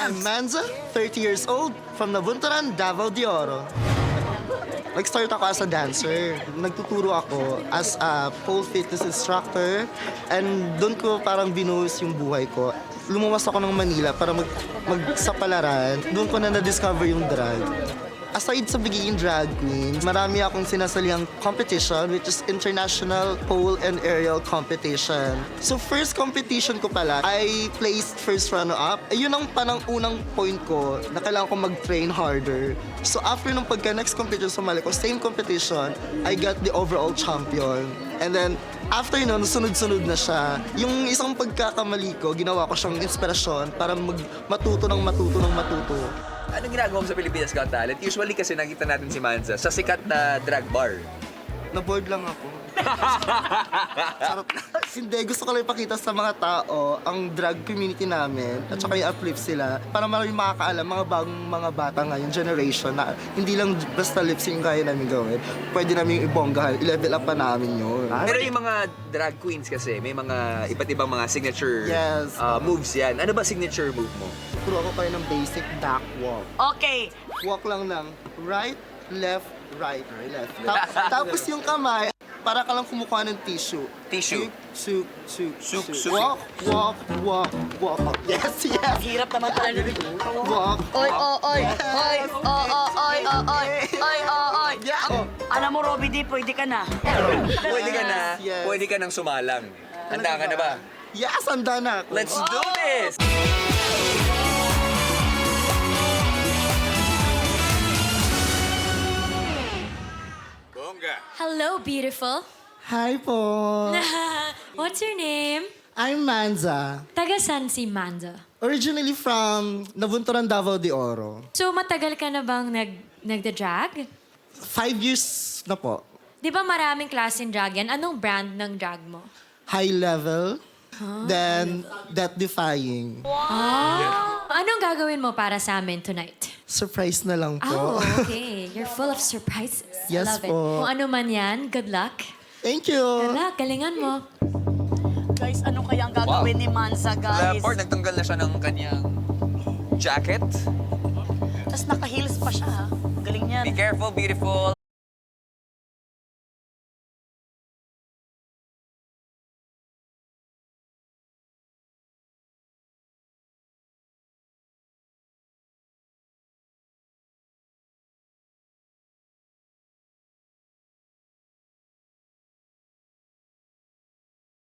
I'm Manza, 30 years old, from Nabunturan, Davao de Oro. Nag-start ako as a dancer. Nagtuturo ako as a pole fitness instructor. And doon ko parang binuhos yung buhay ko. Lumuwas ako ng Manila para magsapalaran. Doon ko na na-discover yung drag. Aside sa pagiging drag queen, marami akong sinasaliang competition, which is International Pole and Aerial Competition. So first competition ko pala, I placed first runner-up. Yun ang unang point ko na kailangan ko mag-train harder. So after nung pagka-next competition sumali ko, same competition, I got the overall champion. And then, after nun, sunod-sunod na siya. Yung isang pagkakamali ko, ginawa ko siyang inspirasyon para matuto. Anong ginagawa mo sa Pilipinas Got Talent? Usually kasi nakita natin si Manza sa sikat na drag bar. Na-bored lang ako. Sarap na. Hindi, gusto ko lang ipakita sa mga tao ang drag community namin at saka i-uplift sila para marami makakaalam mga bagong mga bata ngayon, generation na hindi lang basta lip sync kaya namin gawin. Pwede namin ibonggahan, i-level up pa namin yun. Pero yung mga drag queens kasi, may mga iba't ibang mga signature Yes. moves yan. Ano ba signature move mo? Turo ako kayo ng basic back walk. Okay. Walk lang ng right, left, right, left. Tapos yung kamay, para ka lang kumukuha ng tissue. Tissue. Suk. Suk. Walk. Yes. Hirap naman pala nito. Walk. Oy. Yeah. Alam mo, Robby D, pwede ka na. Yes. Pwede ka nang sumalang. Handa ka na ba? Yes, handa na ako. Let's do this! Hello, beautiful. Hi po. What's your name? I'm Manza. Taga saan si Manza? Originally from Nabunturan, Davao de Oro. So, matagal ka na bang nagda-drag? 5 years na po. Di ba maraming klaseng drag yan? Anong brand ng drag mo? High level. Then, death-defying. Anong gagawin mo para sa amin tonight? Surprise na lang po. Oh, okay. You're full of surprises. Yes I love it. po. Kung ano man yan, good luck. Thank you. Good luck. Galingan mo. Guys, ano kaya ang gagawin ni Manza, guys? Leopard, nagtanggal na siya ng kanyang jacket. Tapos naka-heels pa siya, ha? Galing niyan. Be careful, beautiful.